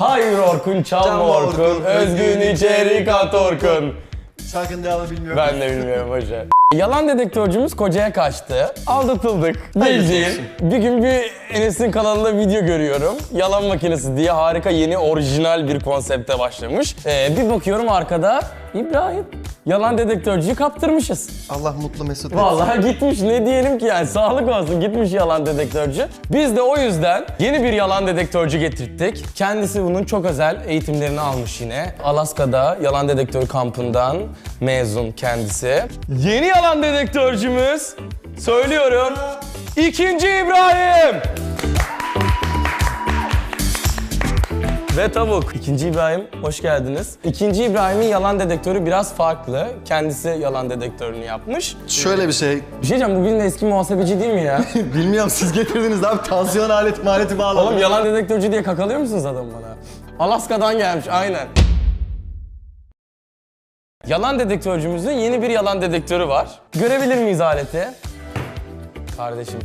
Hayır Orkun, çalma Orkun, özgün içerik at Orkun. Şarkının devamını bilmiyorum. Ben de bilmiyorum hoca. Yalan dedektörcümüz kocaya kaçtı. Aldatıldık. Bildiğin. Bir gün bir Enes'in kanalında video görüyorum. Yalan makinesi diye harika yeni orijinal bir konsepte başlamış. Bir bakıyorum arkada İbrahim. Yalan dedektörcüyü kaptırmışız. Allah mutlu mesut etsin. Vallahi gitmiş, ne diyelim ki yani, sağlık olsun, gitmiş yalan dedektörcü. Biz de o yüzden yeni bir yalan dedektörcü getirttik. Kendisi bunun çok özel eğitimlerini almış yine. Alaska'da yalan dedektör kampından mezun kendisi. Yeni yalan dedektörcümüz, söylüyorum, İkinci İbrahim. Ve tavuk. İkinci İbrahim, hoş geldiniz. İkinci İbrahim'in yalan dedektörü biraz farklı. Kendisi yalan dedektörünü yapmış. Şöyle bir şey, Bir şey diyeceğim, bugün de eski muhasebeci değil mi ya? bilmiyorum siz getirdiniz abi, tansiyon aleti bağladım. Oğlum yalan dedektörcü diye kakalıyor musunuz adam bana? Alaska'dan gelmiş, aynen. Yalan dedektörcümüzün yeni bir yalan dedektörü var. Görebilir miyiz aleti? Kardeşim.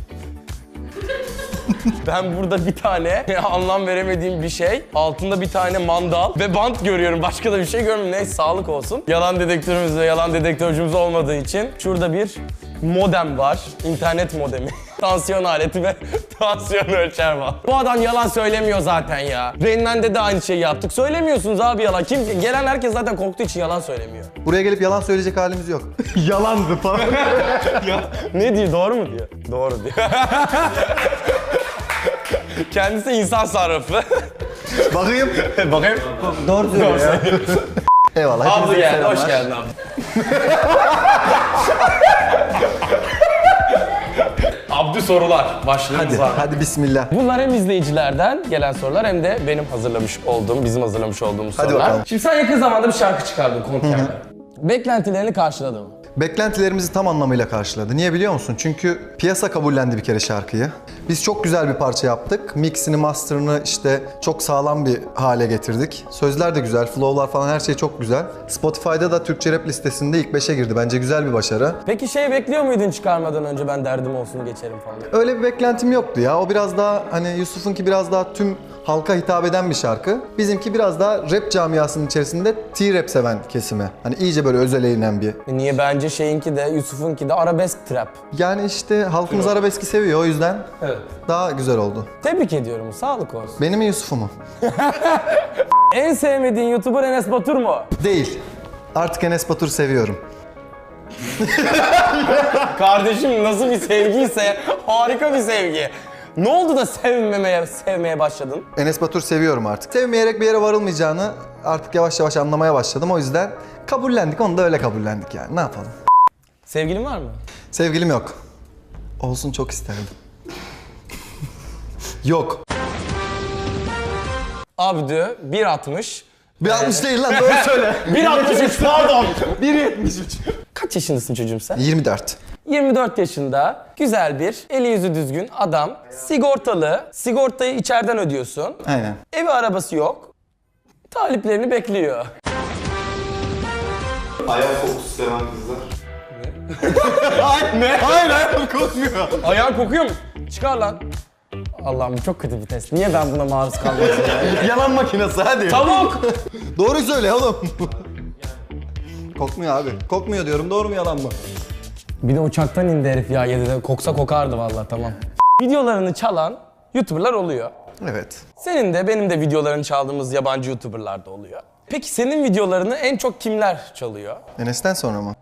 Ben burada bir tane anlam veremediğim bir şey, altında bir tane mandal ve bant görüyorum. Başka da bir şey görmüyorum. Neyse, sağlık olsun. Yalan dedektörümüz ve yalan dedektörcümüz olmadığı için şurada bir modem var. İnternet modemi. Tansiyon aleti ve tansiyon ölçer var. Bu adam yalan söylemiyor zaten ya. Rainman'de de aynı şeyi yaptık. Söylemiyorsunuz abi yalan. Gelen herkes zaten korktuğu için yalan söylemiyor. Buraya gelip yalan söyleyecek halimiz yok. Yalandı falan. Ne diyor? Doğru mu diyor? Doğru diyor. Kendisi insan sarrafı. Bakayım. Bakayım. Doğru söylüyor ya. Eyvallah. Abla hepinize geldi, selamlar. hoş geldin abi. Abdü sorular başlığımız var. Hadi bismillah. Bunlar hem izleyicilerden gelen sorular hem de benim hazırlamış olduğum, bizim hazırlamış olduğumuz Hadi sorular. bakalım. Şimdi sen yakın zamanda bir şarkı çıkardın Konker'de. Beklentilerini karşıladı mı? Beklentilerimizi tam anlamıyla karşıladı. Niye biliyor musun? Çünkü piyasa kabullendi bir kere şarkıyı. Biz çok güzel bir parça yaptık. Mixini, master'ını işte çok sağlam bir hale getirdik. Sözler de güzel, flow'lar falan her şey çok güzel. Spotify'da da Türkçe rap listesinde ilk 5'e girdi. Bence güzel bir başarı. Peki şey bekliyor muydun çıkarmadan önce, ben derdim olsun geçerim falan? Öyle bir beklentim yoktu ya. O biraz daha hani Yusuf'unki biraz daha tüm halka hitap eden bir şarkı. Bizimki biraz daha rap camiasının içerisinde T-rap seven kesime. Hani iyice böyle özele inen bir. Niye? Bence şeyinki de, Yusuf'unki de arabesk trap. Yani işte halkımız arabeski seviyor, o yüzden Evet. daha güzel oldu. Tebrik ediyorum, sağlık olsun. Benim mi Yusuf'u mu? En sevmediğin YouTuber Enes Batur mu? Değil. Artık Enes Batur seviyorum. Kardeşim, nasıl bir sevgiyse harika bir sevgi. Ne oldu da sevmeye başladın? Enes Batur seviyorum artık. Sevmeyerek bir yere varılmayacağını artık yavaş yavaş anlamaya başladım. O yüzden kabullendik, onu da öyle kabullendik yani. Ne yapalım? Sevgilin var mı? Sevgilim yok. Olsun, çok isterdim. Yok. Abdü 1.60. 1.60 değil lan, doğru söyle. 1.63 pardon. 1.73. Kaç yaşındasın çocuğum sen? 24. 24 yaşında, güzel bir, eli yüzü düzgün adam, sigortalı, sigortayı içeriden ödüyorsun, Aynen. evi arabası yok, taliplerini bekliyor. Ayak kokusu seven kızlar. Hayır, ne? Hayır, hayır, kokmuyor. Ayağın kokuyor mu? Çıkar lan. Allah'ım, çok kötü bir test. Niye ben buna maruz kalmışım ya? Yalan makinesi, hadi. Tavuk! Doğru söyle oğlum. Kokmuyor abi. Kokmuyor diyorum. Doğru mu, yalan mı? Bir de uçaktan indi herif ya, 7'de. Koksa kokardı vallahi, tamam. Videolarını çalan YouTuber'lar oluyor. Evet. Senin de benim de videolarını çaldığımız yabancı YouTuber'lar da oluyor. Peki senin videolarını en çok kimler çalıyor? Enes'ten sonra mı?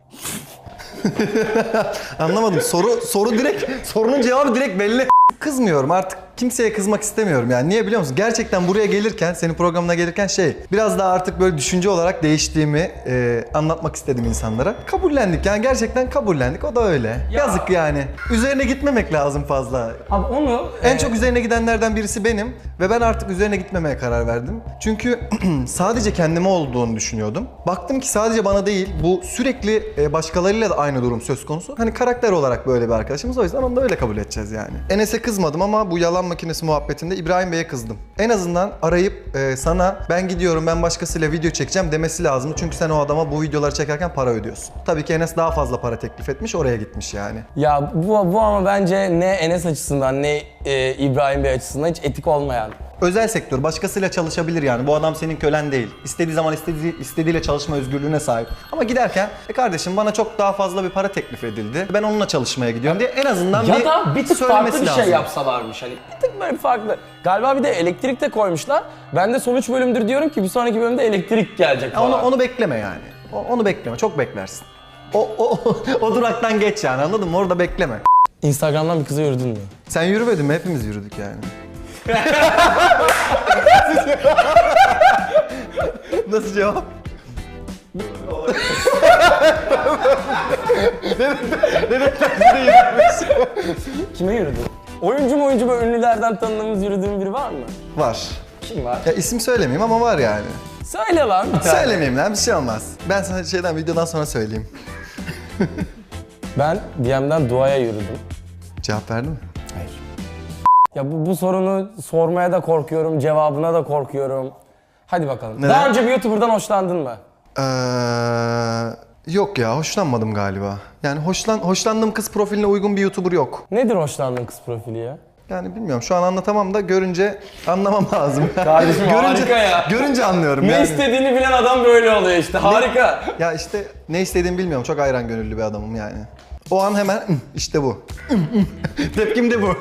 Anlamadım. Soru direkt, sorunun cevabı direkt belli. Kızmıyorum artık. Kimseye kızmak istemiyorum yani. Niye biliyor musun? Gerçekten buraya gelirken, senin programına gelirken biraz daha artık böyle düşünce olarak değiştiğimi anlatmak istedim insanlara. Kabullendik yani, gerçekten kabullendik. O da öyle. Ya. Yazık yani. Üzerine gitmemek lazım fazla. Abi onu... En çok üzerine gidenlerden birisi benim ve ben artık üzerine gitmemeye karar verdim. Çünkü sadece kendime olduğunu düşünüyordum. Baktım ki sadece bana değil, bu sürekli başkalarıyla da aynı durum söz konusu. Hani karakter olarak böyle bir arkadaşımız, o yüzden onu da öyle kabul edeceğiz yani. Enes'e kızmadım ama bu yalan makinesi muhabbetinde İbrahim Bey'e kızdım. En azından arayıp sana ben gidiyorum, ben başkasıyla video çekeceğim demesi lazımdı. Çünkü sen o adama bu videoları çekerken para ödüyorsun. Tabii ki Enes daha fazla para teklif etmiş, oraya gitmiş yani. Ya bu ama bence ne Enes açısından ne İbrahim Bey açısından hiç etik olmayan Özel sektör, başkasıyla çalışabilir yani. Bu adam senin kölen değil. İstediği zaman istediğiyle çalışma özgürlüğüne sahip. Ama giderken kardeşim bana çok daha fazla bir para teklif edildi. Ben onunla çalışmaya gidiyorum diye en azından Ya da bir tık söylemesi farklı bir lazım. şey yapsalarmış hani. Bir tık böyle farklı. Galiba bir de elektrik de koymuşlar. Ben de son 3 bölümdür diyorum ki bir sonraki bölümde elektrik gelecek Ya falan. onu bekleme yani. Onu bekleme, çok beklersin. O duraktan geç yani, anladın mı? Orada bekleme. Instagram'dan bir kıza yürüdün mü? Sen yürümedin mi? Hepimiz yürüdük yani. Nasıl cevap? Kime yürüdün? Oyuncu mu böyle ünlülerden tanıdığımız yürüdüğün biri var mı? Var. Kim var? Ya isim söylemeyeyim ama var yani. Söyle lan bir tane. Söylemeyeyim lan, bir şey olmaz. Ben sana videodan sonra söyleyeyim. Ben DM'den Dua'ya yürüdüm. Cevap verdin mi? Hayır. Ya bu sorunu sormaya da korkuyorum, cevabına da korkuyorum. Hadi bakalım. Neden? Daha önce bir YouTuber'dan hoşlandın mı? Yok ya, hoşlanmadım galiba. Yani hoşlandığım kız profiline uygun bir YouTuber yok. Nedir hoşlandığın kız profili ya? Yani bilmiyorum, şu an anlatamam da görünce anlamam lazım. Kardeşim harika ya. Görünce anlıyorum Ne yani. istediğini bilen adam böyle oluyor işte. Harika. Ya işte ne istediğimi bilmiyorum, çok ayran gönüllü bir adamım yani. O an hemen işte bu. Tepkim de bu.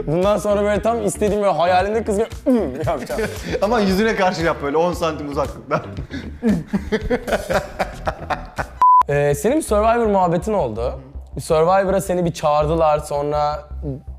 Bundan sonra böyle tam istediğim böyle hayalinde kız gibi yapacağım. Ama yüzüne karşı yap böyle 10 santim uzaklıkta. Senin bir Survivor muhabbetin oldu. Bir Survivor'a seni bir çağırdılar, sonra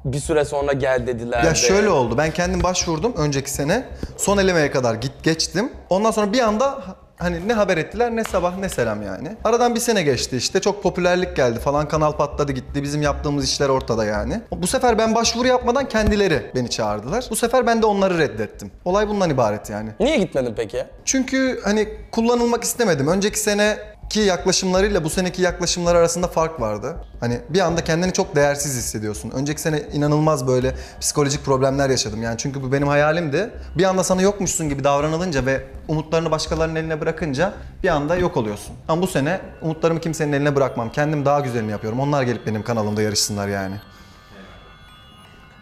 bir süre sonra gel dediler. Ya de. şöyle oldu, ben kendim başvurdum önceki sene. Son elemeye kadar geçtim. Ondan sonra bir anda hani ne haber ettiler ne sabah ne selam yani. Aradan bir sene geçti işte, çok popülerlik geldi falan, kanal patladı gitti, bizim yaptığımız işler ortada yani. Bu sefer ben başvuru yapmadan kendileri beni çağırdılar. Bu sefer ben de onları reddettim. Olay bundan ibaret yani. Niye gitmedin peki? Çünkü hani kullanılmak istemedim. Önceki seneki yaklaşımlarıyla bu seneki yaklaşımlar arasında fark vardı. Hani bir anda kendini çok değersiz hissediyorsun. Önceki sene inanılmaz böyle psikolojik problemler yaşadım. Yani çünkü bu benim hayalimdi. Bir anda sana yokmuşsun gibi davranılınca ve umutlarını başkalarının eline bırakınca bir anda yok oluyorsun. Ama bu sene umutlarımı kimsenin eline bırakmam. Kendim daha güzelini yapıyorum. Onlar gelip benim kanalımda yarışsınlar yani.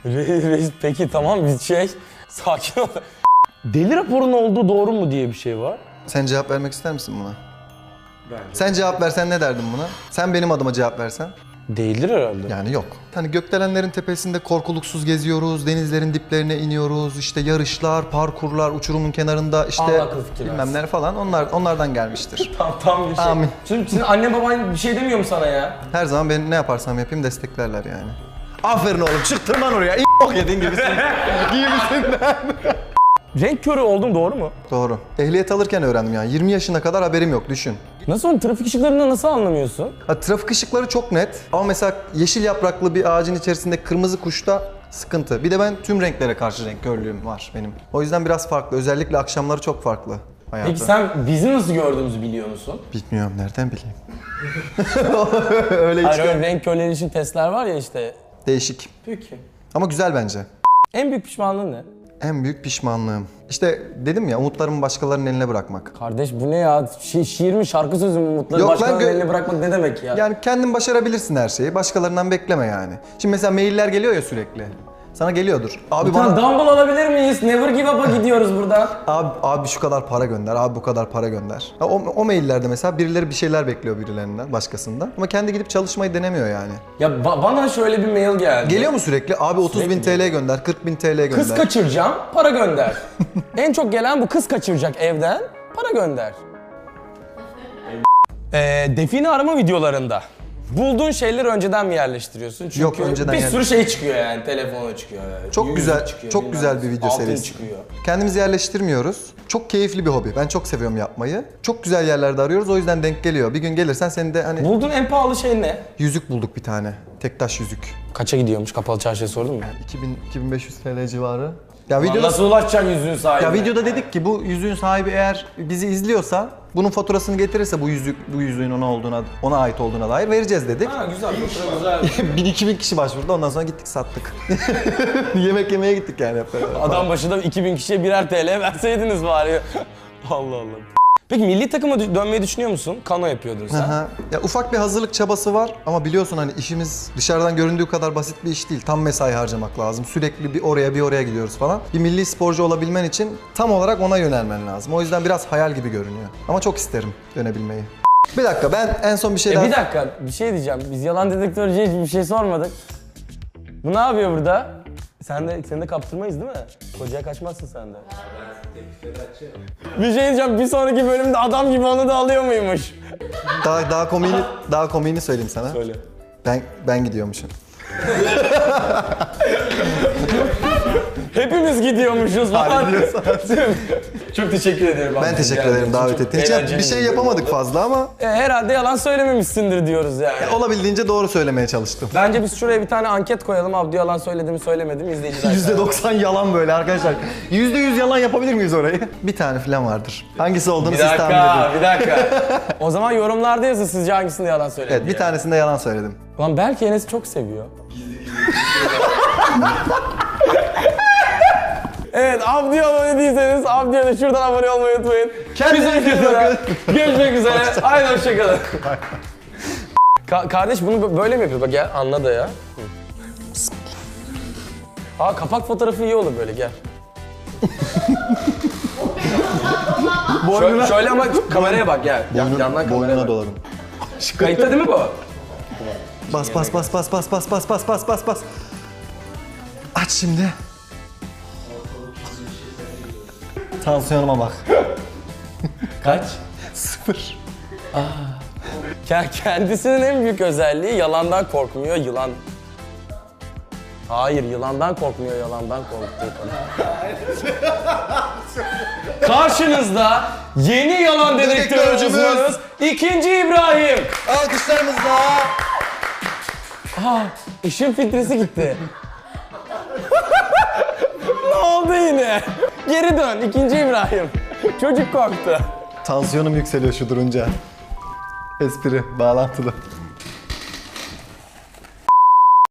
Reis peki tamam bir sakin ol. Deli raporunun olduğu doğru mu diye bir şey var. Sen cevap vermek ister misin buna? Sen cevap versen ne derdin buna? Sen benim adıma cevap versen? Değildir herhalde. Yani yok. Hani gökdelenlerin tepesinde korkuluksuz geziyoruz, denizlerin diplerine iniyoruz, işte yarışlar, parkurlar, uçurumun kenarında işte Allah akıl fikir bilmem versin. neler falan, onlardan gelmiştir. Tam bir şey. Amin. Şimdi senin anne baban bir şey demiyor mu sana ya? Her zaman ben ne yaparsam yapayım desteklerler yani. Aferin oğlum, çık tırman oraya, bok yedin gibisin. Gibisinden. Renk körü oldum doğru mu? Doğru. Ehliyet alırken öğrendim yani. 20 yaşına kadar haberim yok, düşün. Nasıl onu trafik ışıklarında nasıl anlamıyorsun? Trafik ışıkları çok net ama mesela yeşil yapraklı bir ağacın içerisinde kırmızı kuşta sıkıntı. Bir de ben tüm renklere karşı renk körlüğüm var benim. O yüzden biraz farklı. Özellikle akşamları çok farklı hayatı. Peki sen bizi nasıl gördüğümüzü biliyor musun? Bilmiyorum, nereden bileyim. Öyle hiç Hayır öyle renk körleri için testler var ya işte. değişik. Peki. Ama güzel bence. En büyük pişmanlığın ne? En büyük pişmanlığım. İşte dedim ya, umutlarımı başkalarının eline bırakmak. Kardeş bu ne ya? Şiir mi şarkı sözü mü? Umutları Yok lan, başkalarının eline bırakmak ne demek ya? Yani kendin başarabilirsin her şeyi. Başkalarından bekleme yani. Şimdi mesela mailler geliyor ya sürekli. Sana geliyordur. Abi Bir tane bana dumbbell alabilir miyiz? Never give up'a gidiyoruz burada. abi şu kadar para gönder, abi bu kadar para gönder. Ya o maillerde mesela birileri bir şeyler bekliyor birilerinden, başkasından. Ama kendi gidip çalışmayı denemiyor yani. Ya bana şöyle bir mail geldi. Geliyor mu sürekli? Abi 30.000 TL gönder, 40.000 TL gönder. Kız kaçıracağım, para gönder. En çok gelen bu, kız kaçıracak evden, para gönder. Define arama videolarında bulduğun şeyleri önceden mi yerleştiriyorsun? Çünkü Yok, önceden bir sürü şey çıkıyor yani, telefona çıkıyor. Çok yüzük güzel, çıkıyor, çok bilmem güzel ne. bir video Altın serisi. çıkıyor. Kendimiz yerleştirmiyoruz. Çok keyifli bir hobi. Ben çok seviyorum yapmayı. Çok güzel yerlerde arıyoruz, o yüzden denk geliyor. Bir gün gelirsen seni de hani Bulduğun en pahalı şey ne? yüzük bulduk bir tane. Tek taş yüzük. Kaça gidiyormuş, kapalı çarşıya sordun mu? 2500 TL civarı. Ya Videoda... Nasıl ulaşacaksın yüzüğün sahibine? Ya videoda dedik ki bu yüzüğün sahibi eğer bizi izliyorsa, bunun faturasını getirirse bu yüzüğün ona ait olduğuna dair vereceğiz dedik. Ha güzel, fatura güzel. 1000-2000 kişi başvurdu, ondan sonra gittik sattık. Yemek yemeye gittik yani hep beraber. Adam başına 2000 kişiye birer TL verseydiniz bari. Allah Allah. Peki milli takıma dönmeyi düşünüyor musun? Kano yapıyordun sen. Aha. Ya ufak bir hazırlık çabası var ama biliyorsun hani işimiz dışarıdan göründüğü kadar basit bir iş değil. Tam mesai harcamak lazım. Sürekli bir oraya bir oraya gidiyoruz falan. Bir milli sporcu olabilmen için tam olarak ona yönelmen lazım. O yüzden biraz hayal gibi görünüyor. Ama çok isterim dönebilmeyi. Bir dakika ben en son bir şey daha... Bir dakika bir şey diyeceğim. Biz yalan dedektörcüye hiçbir şey sormadık. Bu ne yapıyor burada? Seni de kaptırmayız değil mi? Kocaya kaçmazsın sen de. Bir şey diyeceğim. Bir sonraki bölümde adam gibi onu da alıyor muymuş? Daha komiğini söyleyeyim sana. Söyle. Ben gidiyormuşum. Hepimiz gidiyormuşuz falan. Hallediyorsan. Çok teşekkür ederim. Ben teşekkür ederim davet ettiğin için. Bir şey yapamadık fazla ama Herhalde yalan söylememişsindir diyoruz yani. olabildiğince doğru söylemeye çalıştım. Bence biz şuraya bir tane anket koyalım. Abdü yalan söyledi mi söylemedi mi izleyiciler. %90 yalan böyle arkadaşlar. %100 yalan yapabilir miyiz orayı? Bir tane falan vardır. Hangisi olduğunu Bir siz tahmin dakika, edin. bir dakika. O zaman yorumlarda yazın sizce hangisinde yalan söyledi Evet, bir diye. tanesinde yalan söyledim. Ulan belki Enes'i çok seviyor. Evet, Abdi'ye abone değilseniz Abdi'ye de şuradan abone olmayı unutmayın. Kendinize iyi bakın. Görüşmek üzere. Haydi hoşçakalın. Kardeş bunu böyle mi yapıyor? Bak gel anla da ya. Aa kapak fotoğrafı iyi olur böyle gel. Şöyle ama kameraya bak gel. Yandan kameraya Boynuna bak. doladım. Kayıtta değil mi bu? Bas. Aç şimdi. Tansiyonuma bak. Kaç? 0. Kendisinin en büyük özelliği yalandan korkmuyor, yılan. Hayır, yılandan korkmuyor, yalandan korktuğu kadar. Karşınızda yeni yalan dedektör Dedektörcümüz. uzmanımız 2. İbrahim. Alkışlarımızla. Işın filtresi gitti. Ne oldu yine? Geri dön 2. İbrahim. Çocuk korktu. Tansiyonum yükseliyor şu durunca. Espri, bağlantılı.